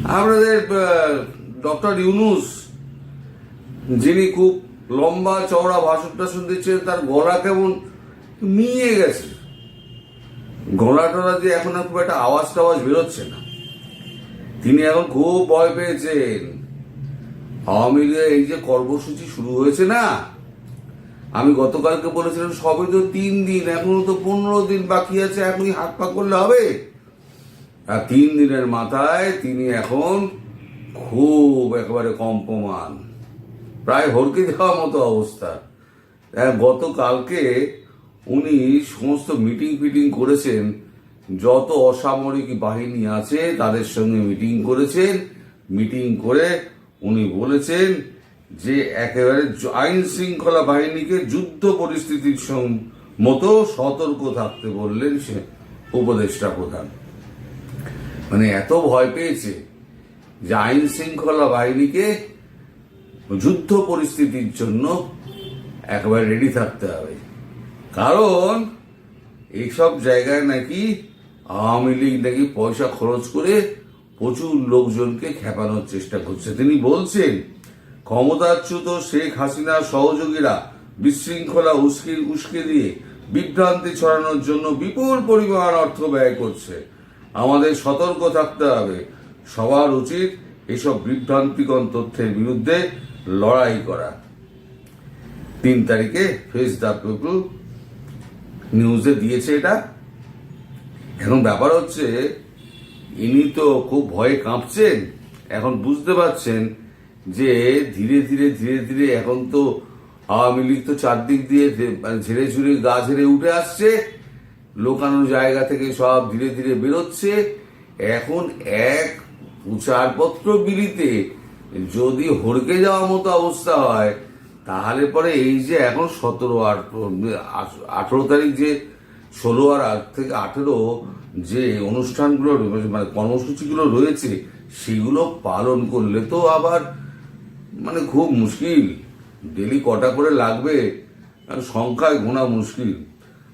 আমাদের ডক্টর ইউনূস, যিনি খুব লম্বা চওড়া ভাষণ টাষণ দিচ্ছেন, তার গলা কেমন মিয়ে গেছে। গলা টলা দিয়ে এখন আর খুব একটা আওয়াজ টাওয়াজ বেরোচ্ছে না। তিনি এখন খুব ভয় পেয়েছেন। আওয়ামী লীগের এই যে কর্মসূচি শুরু হয়েছে না, আমি গতকালকে বলেছিলাম সবে তো 3 দিন, এখনো তো 15 দিন বাকি আছে, এখনই হাত পা করলে হবে? আর 3 দিনের মাথায় তিনি এখন খুব একেবারে কম্পমান, প্রায় হড়কে যাওয়ার মতো অবস্থা। গতকালকে উনি সমস্ত মিটিং ফিটিং করেছেন, যত অসামরিক বাহিনী আছে তাদের সঙ্গে মিটিং করেছেন। মিটিং করে উনি বলেছেন যে একেবারে আইন শৃঙ্খলা বাহিনীকে যুদ্ধ পরিস্থিতির মতো সতর্ক থাকতে বললেন সে উপদেষ্টা প্রধান। মানে এত ভয় পেয়েছে যে আইন শৃঙ্খলা বাহিনীকে যুদ্ধ পরিস্থিতির জন্য একেবারে রেডি থাকতে হবে। কারণ এইসব জায়গায় নাকি আওয়ামী লীগ নাকি পয়সা খরচ করে প্রচুর লোকজনকে খেপানোর চেষ্টা করছে। তিনি বলছেন, ক্ষমতাচ্যুত শেখ হাসিনার সহযোগীরা বিশৃঙ্খলা উস্কে দিয়ে বিভ্রান্তি ছড়ানোর জন্য বিপুল পরিমাণ অর্থ ব্যয় করছে। আমাদের সতর্ক থাকতে হবে। সবার উচিত এসব বিভ্রান্তিকর তথ্যের বিরুদ্ধে লড়াই করা। 3 তারিখে ফেস দ্য পিপল নিউজে দিয়েছে এটা। এখন ব্যাপার হচ্ছে, ইনি তো খুব ভয়ে কাঁপছেন। এখন বুঝতে পারছেন যে ধীরে ধীরে এখন তো আওয়ামী লীগ তো চারদিক দিয়ে ঝেড়ে ঝুড়ে গা ঝেড়ে উঠে আসছে, লোকানো জায়গা থেকে সব ধীরে ধীরে বেরোচ্ছে। এখন এক প্রচারপত্র বিলিতে যদি হড়কে যাওয়ার মতো অবস্থা হয়, তাহলে পরে এই যে এখন 18 তারিখ যে 16 আর 8 থেকে 18 যে অনুষ্ঠানগুলো মানে কর্মসূচিগুলো রয়েছে, সেগুলো পালন করলে তো আবার মানে খুব মুশকিল। ডেলি কটা করে লাগবে সংখ্যায় গোনা মুশকিল।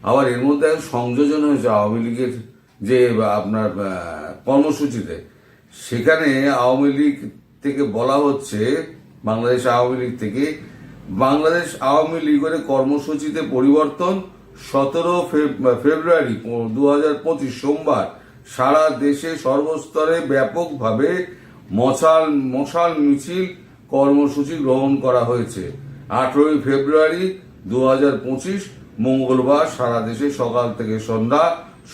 আবার এর মধ্যে সংযোজন হয়েছে আওয়ামী লীগের যে আপনার কর্মসূচিতে। সেখানে আওয়ামী লীগ থেকে বলা হচ্ছে, বাংলাদেশ আওয়ামী লীগ থেকে, বাংলাদেশ আওয়ামী লীগের কর্মসূচিতে পরিবর্তন। 17 ফেব্রুয়ারি 2025 সোমবার সারা দেশে সর্বস্তরে ব্যাপকভাবে মশাল মিছিল কর্মসূচি গ্রহণ করা হয়েছে। 18 ফেব্রুয়ারি 2025 মঙ্গলবার সারা দেশে সকাল থেকে সন্ধ্যা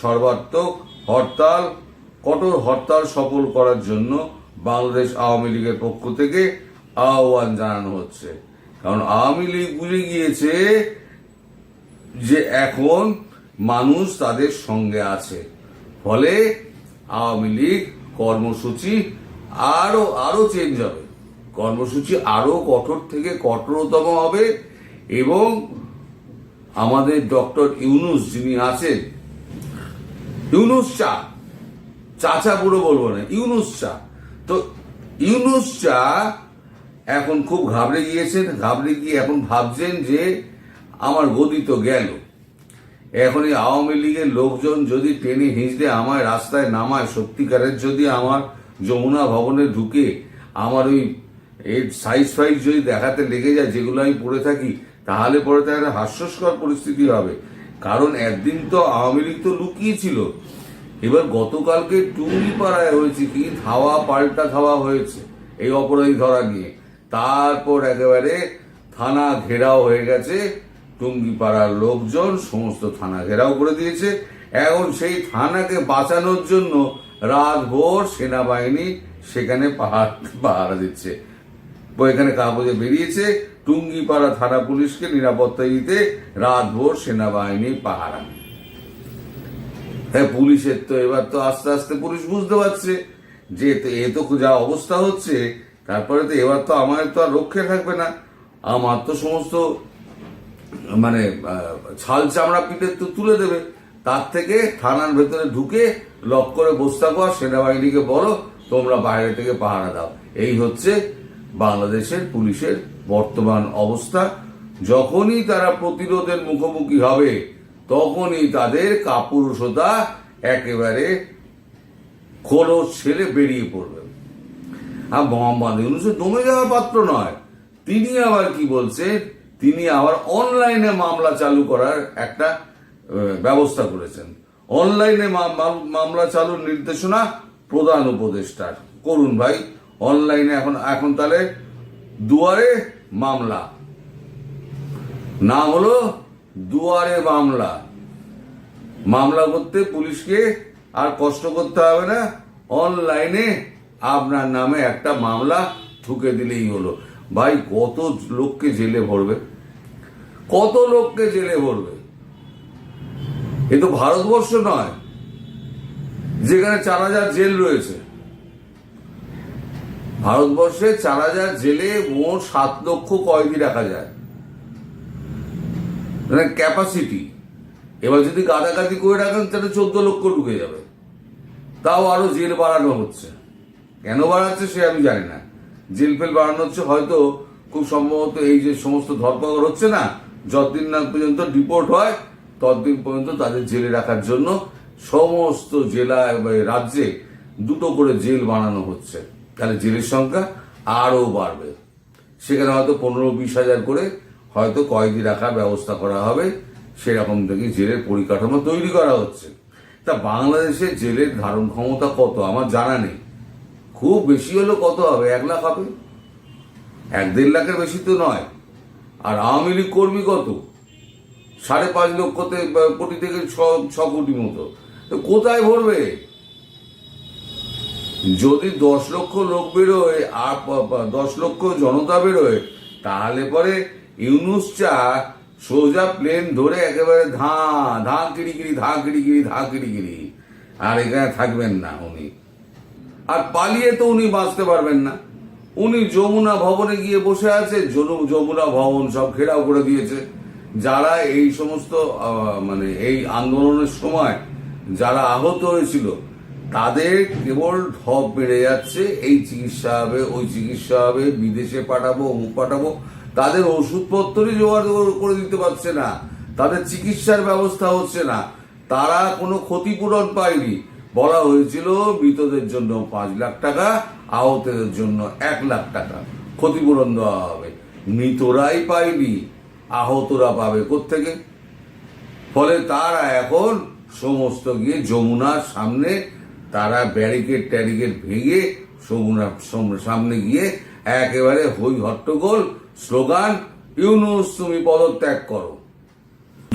সর্বাত্মক কঠোর হরতাল সফল করার জন্য বাংলাদেশ আওয়ামী লীগের পক্ষ থেকে আহ্বান জানানো হচ্ছে। কারণ আওয়ামী লীগ বুঝে গিয়েছে যে এখন মানুষ তাদের সঙ্গে আছে, ফলে আওয়ামী লীগ কর্মসূচি আরো চেঞ্জ হবে, কর্মসূচি আরো কঠোর থেকে কঠোরতম হবে। এবং আমাদের ডক্টর ইউনূস যিনি আছেন, ইউনূস চাচা বুড়ো বলবো না, ইউনূস তো ইউনূস এখন খুব ঘাবড়ে গিয়েছেন। ঘাবড়ে গিয়ে এখন ভাবছেন যে আমার গদি তো গেল। এখন এই আওয়ামী লীগের লোকজন যদি টেনে হিঁচড়ে আমার রাস্তায় নামায়, সত্যিকারের যদি আমার যমুনা ভবনে ঢুকে আমার ওই সাইজ ফাইজ যদি দেখাতে লেগে যায়, যেগুলো আমি পড়ে থাকি, তাহলে পরে তো একটা হাস্যস্কর পরিস্থিতি হবে। কারণ একদিন তো আওয়ামী লীগ তো লুকিয়েছিল, এবার গতকালকে টুঙ্গিপাড়ায় হয়েছে কি, ধাওয়া পাল্টা ধাওয়া হয়েছে এই অপরাধী ধরা নিয়ে। তারপর একেবারে থানা ঘেরাও হয়ে গেছে, টুঙ্গিপাড়ার লোকজন সমস্ত থানা ঘেরাও করে দিয়েছে। এখন সেই থানাকে বাঁচানোর জন্য রাত ভোর সেনাবাহিনী সেখানে পাহারা দিচ্ছে। এখানে কাগজে বেরিয়েছে, টুঙ্গিপাড়া থানা পুলিশকে নিরাপত্তা দিতে রাত ভোর সেনাবাহিনী পাহারা। হ্যাঁ, পুলিশের তো এবার তো আস্তে আস্তে পুলিশ বুঝতে পারছে যে এ তো যা অবস্থা হচ্ছে, তারপরে তো এবার তো আমার তো আর রক্ষে থাকবে না। আমার তো সমস্ত মানে ছাল চামড়া পিঠে তো তুলে দেবে। তার থেকে থানার ভেতরে ঢুকে লক করে বসে থাকো, আর সেনাবাহিনীকে বলো তোমরা বাইরে থেকে পাহারা দাও। এই হচ্ছে বাংলাদেশের পুলিশের বর্তমান অবস্থা। যখনই তারা প্রতিরোধের মুখোমুখি হবে, তখনই তাদের কাপুরুষতা একেবারে খোলস ছেড়ে বেরিয়ে পড়বে। আর মোহাম্মদ ইউনূস দমে যাওয়ার পাত্র নয়। তিনি আবার কি বলছে, তিনি আবার অনলাইনে মামলা চালু করার একটা ব্যবস্থা করেছেন। অনলাইনে মামলা চালুর নির্দেশনা প্রধান উপদেষ্টার। করুন ভাই, অনলাইনে এখন তাহলে দুয়ারে মামলা, নাম হলো দুয়ারে মামলা। মামলা করতে পুলিশকে আর কষ্ট করতে হবে না, অনলাইনে আপনার নামে একটা মামলা ঠুকে দিলেই হলো। ভাই কত লোককে জেলে ভরবে, কত লোককে জেলে ভরবে। এ তো ভারতবর্ষ নয় যেখানে 4000 জেল রয়েছে। ভারতবর্ষে 4000 জেলে মোট 7 লক্ষ কয়েদি রাখা যায়, মানে ক্যাপাসিটি। এবার যদি গাদাগাদি করে রাখেন তাহলে 14 লক্ষ ঢুকে যাবে। তাও আরো জেল বাড়ানো হচ্ছে। কেন বাড়াচ্ছে সে আমি জানি না। জেল ফেল বাড়ানো হচ্ছে হয়তো, খুব সম্ভবত এই যে সমস্ত ধরপাকড় হচ্ছে না, যতদিন না পর্যন্ত ডিপোর্ট হয় ততদিন পর্যন্ত তাদের জেলে রাখার জন্য সমস্ত জেলা রাজ্যে 2টো করে জেল বানানো হচ্ছে। তাহলে জেলের সংখ্যা আরো বাড়বে। সেখানে হয়তো 15-20 হাজার করে হয়তো কয়েদি রাখার ব্যবস্থা করা হবে। সেরকম থেকে জেলের পরিকাঠামো তৈরি করা হচ্ছে। তা বাংলাদেশে জেলের ধারণ ক্ষমতা কত আমার জানা নেই। খুব বেশি হলো কত হবে, 1 লাখ হবে, 1-1.5 লাখের বেশি তো নয়। আর আওয়ামী লীগ কর্মী কত, 5.5 লক্ষতে কোটি থেকে 6 কোটি মতো। কোথায় ভরবে? যদি 10 লক্ষ লোক বেরোয় আর 10 লক্ষ জনতা বেরোয়, তাহলে পরে ইউনূস চা সোজা প্লেন ধরে একেবারে ধা কিড়িগিরি, আর এখানে থাকবেন না উনি। আর পালিয়ে তো উনি বাঁচতে পারবেন না। উনি যমুনা ভবনে গিয়ে বসে আছে, যমুনা ভবন সব ঘেরাও করে দিয়েছে। যারা এই সমস্ত মানে এই আন্দোলনের সময় যারা আহত হয়েছিল তাদের কেবল ঢপ বেড়ে যাচ্ছে। এই চিকিৎসা হবে, ওই চিকিৎসা হবে, বিদেশে পাঠাবো, অমুক পাঠাবো। তাদের ওষুধপত্রই জোগাড় করে দিতে পারছে না, তাদের চিকিৎসার ব্যবস্থা হচ্ছে না, তারা কোনো ক্ষতিপূরণ পায়নি। বলা হয়েছিল মৃতদের জন্য 5 লাখ টাকা, আহতদের জন্য 1 লাখ টাকা ক্ষতিপূরণ দেওয়া হবে। মৃতরাই পায়নি, আহতরা পাবে কোত্থেকে? ফলে তারা এখন সমস্ত গিয়ে যমুনার সামনে তারা ব্যারিকেড ভেঙে যমুনার সামনে গিয়ে একেবারে হই হট্টগোল, স্লোগান, ইউনূস তুমি পদত্যাগ করো।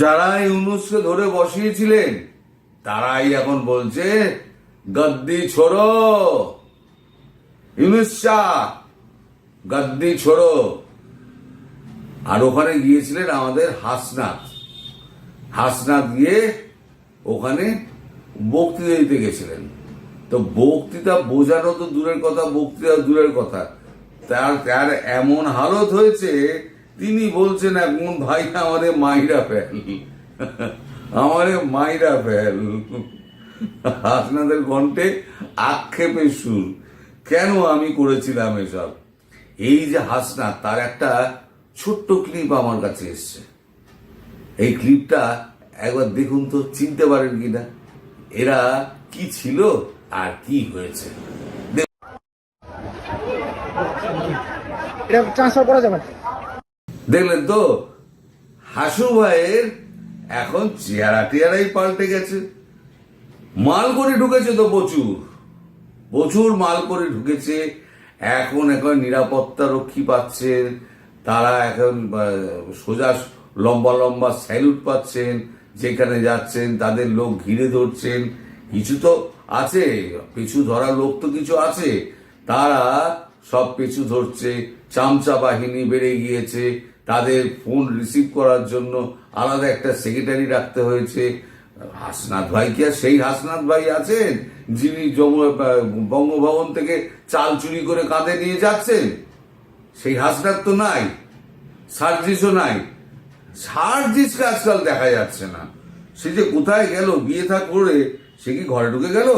যারা ইউনূসকে ধরে বসিয়েছিলেন তারাই এখন বলছে গদ্দি ছোড়ো, ইউনূস শাহ গদ্দি ছোড়ো। আর ওখানে গিয়েছিলেন আমাদের হাসনাত গিয়ে ওখানে বক্তৃতা দিতে গেছিলেন। তো বক্তৃতা বোঝানো তো দূরের কথা, বক্তৃতা দূরের কথা, তার এমন হালত হয়েছে তিনি বলছেন এখন ভাই আমারে মাইরা ফেল। হাসনাদের কণ্ঠে আক্ষেপের সুর, কেন আমি করেছিলাম এসব। এই যে হাসনাত, তার একটা ছোট্ট ক্লিপ আমার কাছে এসছে। এই ক্লিপটা একবার দেখুন তো, চিনতে পারেন কিনা, এরা কি ছিল আর কি হয়েছে। দেখলেন তো, হাসু ভাইয়ের এখন চেহারাই পাল্টে গেছে। মাল করে ঢুকেছে তো, প্রচুর মাল করে ঢুকেছে। এখন নিরাপত্তা রক্ষী পাচ্ছেন, তারা এখন সোজা লম্বা স্যালুট পাচ্ছেন, যেখানে যাচ্ছেন তাদের লোক ঘিরে ধরছেন। কিছু তো আছে, পিছু ধরার লোক তো কিছু আছে, তারা সব পিছু ধরছে। চামচা বাহিনী বেড়ে গিয়েছে, তাদের ফোন রিসিভ করার জন্য আলাদা একটা সেক্রেটারি রাখতে হয়েছে। হাসনাত ভাই কি আর সেই হাসনাত ভাই আছেন যিনি বঙ্গভবন থেকে চাল চুরি করে কাঁধে নিয়ে যাচ্ছেন? সেই হাসনাত তো নাই, সার্জিসও নাই। সার্জিসকে আজকাল দেখা যাচ্ছে না। সে যে কোথায় গেল, বিয়ে থা করে সে কি ঘরে ঢুকে গেল,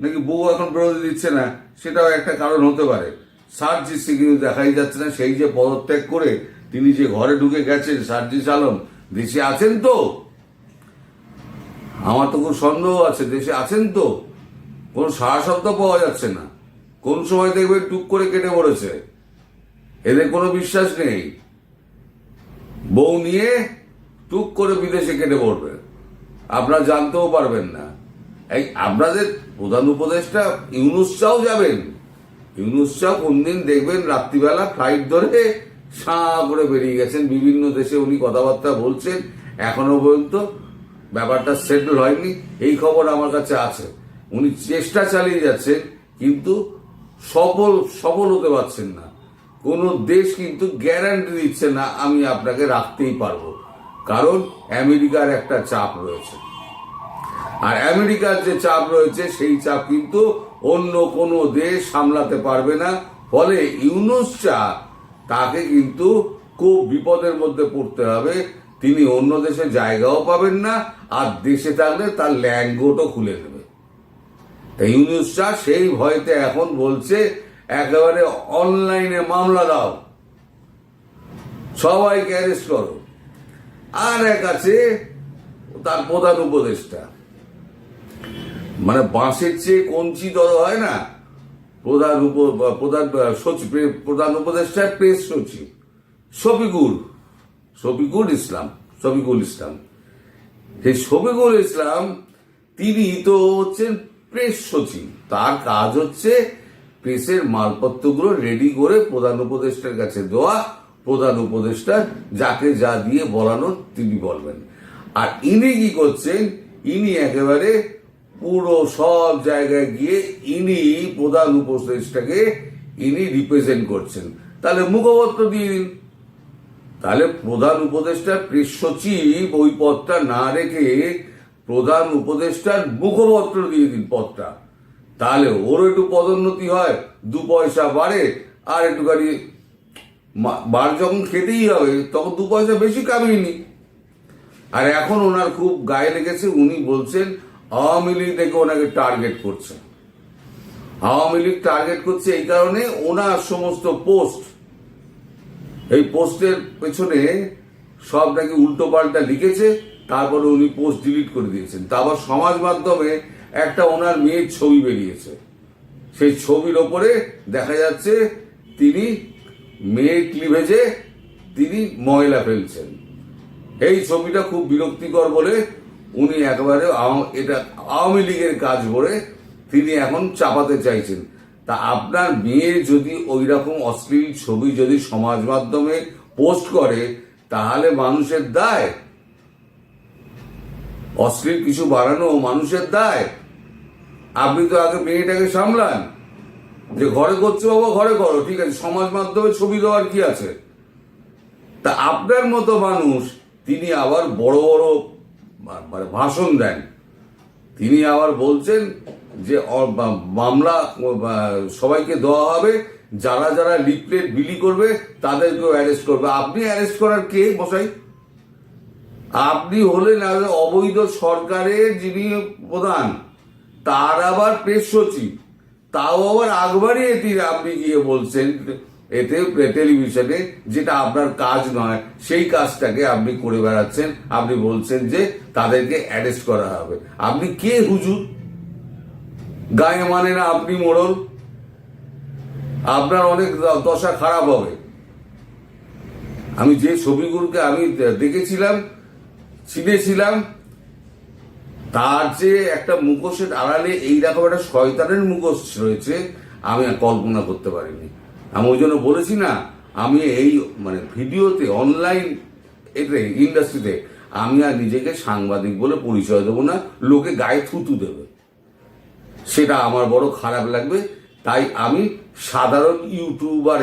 নাকি বউ এখন বেরোতে দিচ্ছে না, সেটাও একটা কারণ হতে পারে। সার্জিসকে কিন্তু দেখাই যাচ্ছে না। সেই যে পদত্যাগ করে তিনি যে ঘরে ঢুকে গেছেন, সার্জিস আলম দেশে আছেন তো? আমার তো খুব সন্দেহ আছে, দেশে আছেন তো? কোনো সারা শব্দ পাওয়া যাচ্ছে না, কোন সময় দেখবেন টুক করে কেটে পড়েছে। এদের কোনো বিশ্বাস নেই, বউ নিয়ে টুক করে বিদেশে কেটে পড়বে, আপনারা জানতেও পারবেন না। এই আপনাদের প্রধান উপদেষ্টা ইউনূস শাহ যাবেন, ইউনূস শাহ কোনদিন দেখবেন রাত্রিবেলা ফ্লাইট ধরে সাঁ করে বেরিয়ে গেছেন বিভিন্ন দেশে, উনি কথাবার্তা বলছেন, এখনো পর্যন্ত ব্যাপারটা সেটেল হয়নি, এই খবর আমার কাছে আছে। উনি চেষ্টা চালিয়ে যাচ্ছেন কিন্তু সফল হতে পারছেন না। কোন দেশ কিন্তু গ্যারান্টি দিচ্ছে না আমি আপনাকে রাখতেই পারবো, কারণ আমেরিকার একটা চাপ রয়েছে, আর আমেরিকার যে চাপ রয়েছে সেই চাপ কিন্তু অন্য কোনো দেশ সামলাতে পারবে না। ফলে ইউনূস শাহ তাকে কিন্তু খুব বিপদের মধ্যে পড়তে হবে। তিনি অন্য দেশে জায়গাও পাবেন না, আর দেশে থাকলে তার ল্যান্ডগোটও খুলে দেবে। তাই ইউনূস শাহ সেই ভয়তে এখন বলছে একেবারে অনলাইনে মামলা দাও, সবাইকে অ্যারেস্ট করো। আর এক আছে তার প্রধান উপদেষ্টা, মানে বাঁশের চেয়ে কঞ্চি দর হয় না, প্রধান উপদেষ্টা প্রেস সচিব শফিকুল ইসলাম। সেই শফিকুল ইসলাম তিনি তো হচ্ছেন প্রেস সচিব, তার কাজ হচ্ছে প্রেসের মালপত্রগুলো রেডি করে প্রধান উপদেষ্টার কাছে দেওয়া, প্রধান উপদেষ্টা যাকে যা দিয়ে বলানো তিনি বলবেন। আর ইনি কি করছেন, ইনি একেবারে পুরো সব জায়গায় গিয়ে ইনি প্রধান উপদেষ্টাকে ইনি রিপ্রেজেন্ট করছেন। তাহলে মুখপত্র দিয়ে দিন, তাহলে প্রধান উপদেষ্টার প্রেস সচিব ওই পদটা না রেখে প্রধান উপদেষ্টার মুখপত্র দিয়ে দিন পদটা, তাহলে ওর একটু পদোন্নতি হয়, 2 পয়সা বাড়ে, আর একটুখানি বার যখন খেতেই হবে তখন 2 পয়সা বেশি কামিয়ে নি। আর এখন ওনার খুব গায়ে লেগেছে, উনি বলছেন আওয়ামী লীগ থেকে ওনাকে টার্গেট করছে। আওয়ামী লীগ টার্গেট করছে এই কারণে ওনার সমস্ত পোস্ট, এই পোস্টের পেছনে সব নাকি উল্টো পাল্টা লিখেছে, তারপরে উনি পোস্ট ডিলিট করে দিয়েছেন। তারপর সমাজ মাধ্যমে একটা ওনার মেয়ের ছবি বেরিয়েছে, সেই ছবির ওপরে দেখা যাচ্ছে তিনি মেয়ের ক্লিভেজে তিনি ময়লা ফেলছেন। এই ছবিটা খুব বিরক্তিকর বলে উনি একেবারে এটা আওয়ামী লীগের কাজ বলে তিনি এখন চাপাতে চাইছেন। তা আপনার মেয়ে যদি ওই রকম অশ্লীল ছবি যদি সমাজ মাধ্যমে পোস্ট করে, তাহলে মানুষের দায়, অশ্লীল কিছু বানানো মানুষের দায়। আপনি তো আগে মেয়েটাকে সামলান, যে ঘরে করছো বাবা ঘরে করো, ঠিক আছে, সমাজ মাধ্যমে ছবি দেওয়ার কি আছে। তা আপনার মতো মানুষ তিনি আবার বড় বড় ভাষণ দেন, তিনি আবার বলছেন যে মামলা সবাইকে দেওয়া হবে, যারা যারা লিফলেট বিলি করবে তাদেরকেও অ্যারেস্ট করবে। আপনি অ্যারেস্ট করার কে মশাই? আপনি হলেন অবৈধ সরকারের যিনি প্রধান, তার আবার প্রেস সচিব, তাও আবার আকবরই আপনি গিয়ে বলছেন এতে টেলিভিশনে, যেটা আপনার কাজ নয় সেই কাজটাকে আপনি করে বেড়াচ্ছেন। আপনি বলছেন যে তাদেরকে অ্যারেস্ট করা হবে। আপনি কে হুজুর? গায়ে মানে না আপনি মোড়ল, আপনার অনেক দশা খারাপ হবে। আমি যে ছবিগুলোকে আমি দেখেছিলাম, চিনেছিলাম, তার যে একটা মুখোশের আড়ালে এইরকম একটা শয়তানের মুখোশ রয়েছে আমি কল্পনা করতে পারিনি। আমি ওই জন্য বলেছি না, আমি এই মানে ভিডিওতে অনলাইন ইন্ডাস্ট্রিতে আমি আর নিজেকে সাংবাদিক বলে পরিচয় দেবো না, লোকে গায়ে থুতু দেবে, সেটা আমার বড় খারাপ লাগবে। তাই আমি সাধারণ ইউটিউবার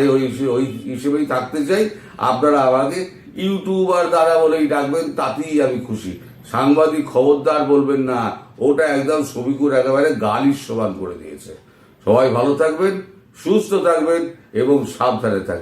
ওই হিসেবেই থাকতে চাই। আপনারা আমাকে ইউটিউবার দ্বারা বলেই ডাকবেন, তাতেই আমি খুশি। সাংবাদিক খবরদার বলবেন না, ওটা একদম ছবিকুর একেবারে গালির সমান করে দিয়েছে। সবাই ভালো থাকবেন, সুস্থ থাকবেন এবং সাবধানে থাকবেন।